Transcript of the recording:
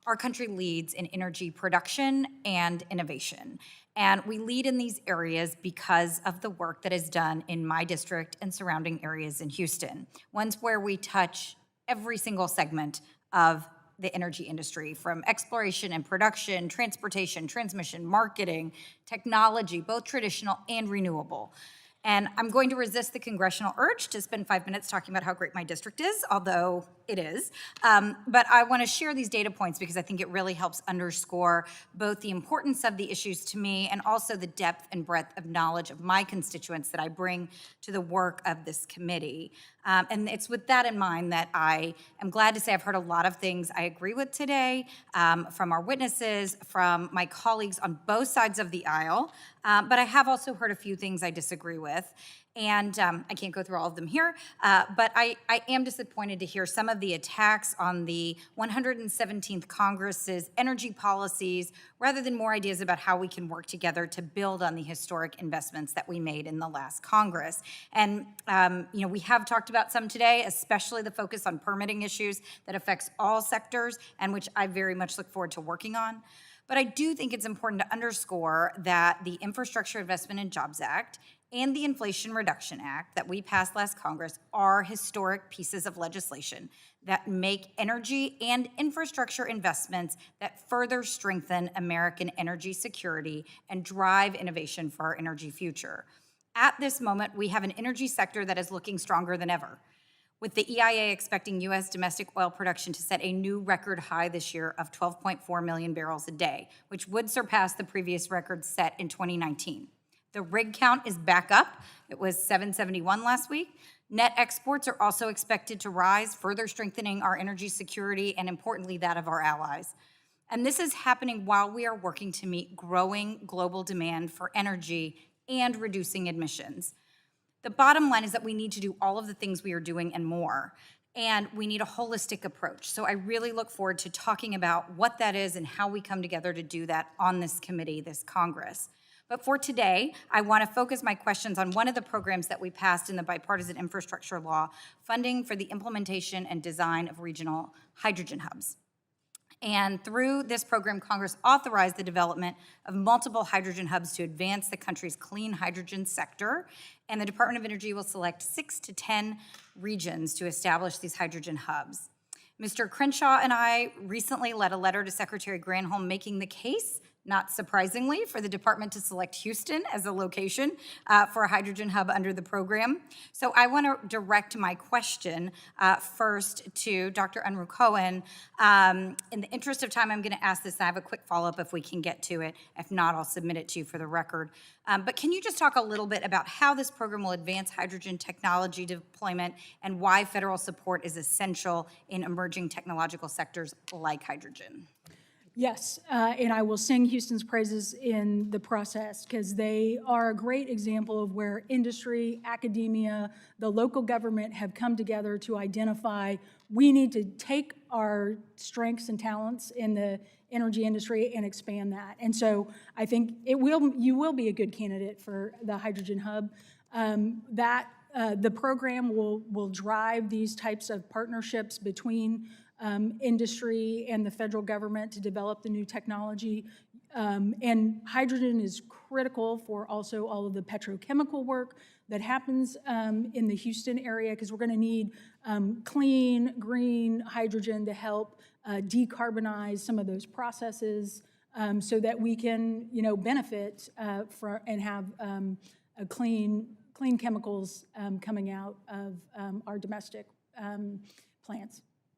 Our country leads in energy production and innovation. And we lead in these areas because of the work that is done in my district and surrounding areas in Houston, ones where we touch every single segment of the energy industry, from exploration and production, transportation, transmission, marketing, technology, both traditional and renewable. And I'm going to resist the congressional urge to spend 5 minutes talking about how great my district is, although it is. But I want to share these data points because I think it really helps underscore both the importance of the issues to me and also the depth and breadth of knowledge of my constituents that I bring to the work of this committee. And it's with that in mind that I am glad to say I've heard a lot of things I agree with today from our witnesses, from my colleagues on both sides of the aisle, but I have also heard a few things I disagree with. And I can't go through all of them here, but I am disappointed to hear some of the attacks on the 117th Congress's energy policies, rather than more ideas about how we can work together to build on the historic investments that we made in the last Congress. And we have talked about some today, especially the focus on permitting issues that affects all sectors and which I very much look forward to working on. But I do think it's important to underscore that the Infrastructure Investment and Jobs Act and the Inflation Reduction Act that we passed last Congress are historic pieces of legislation that make energy and infrastructure investments that further strengthen American energy security and drive innovation for our energy future. At this moment, we have an energy sector that is looking stronger than ever, with the EIA expecting U.S. domestic oil production to set a new record high this year of 12.4 million barrels a day, which would surpass the previous record set in 2019. The rig count is back up. It was 771 last week. Net exports are also expected to rise, further strengthening our energy security and, importantly, that of our allies. And this is happening while we are working to meet growing global demand for energy and reducing emissions. The bottom line is that we need to do all of the things we are doing and more, and we need a holistic approach. So I really look forward to talking about what that is and how we come together to do that on this committee, this Congress. But for today, I want to focus my questions on one of the programs that we passed in the bipartisan infrastructure law, funding for the implementation and design of regional hydrogen hubs. And through this program, Congress authorized the development of multiple hydrogen hubs to advance the country's clean hydrogen sector. And the Department of Energy will select 6 to 10 regions to establish these hydrogen hubs. Mr. Crenshaw and I recently led a letter to Secretary Granholm making the case, not surprisingly, for the department to select Houston as a location for a hydrogen hub under the program. So I want to direct my question first to Dr. Unruh Cohen. In the interest of time, I'm going to ask this, and I have a quick follow-up if we can get to it. If not, I'll submit it to you for the record. But can you just talk a little bit about how this program will advance hydrogen technology deployment and why federal support is essential in emerging technological sectors like hydrogen? Yes, and I will sing Houston's praises in the process because they are a great example of where industry, academia, the local government have come together to identify we need to take our strengths and talents in the energy industry and expand that. And so I think you will be a good candidate for the hydrogen hub. The program will drive these types of partnerships between industry and the federal government to develop the new technology. And hydrogen is critical for also all of the petrochemical work that happens in the Houston area, because we're going to need clean, green hydrogen to help decarbonize some of those processes so that we can, benefit and have clean chemicals coming out of our domestic plants.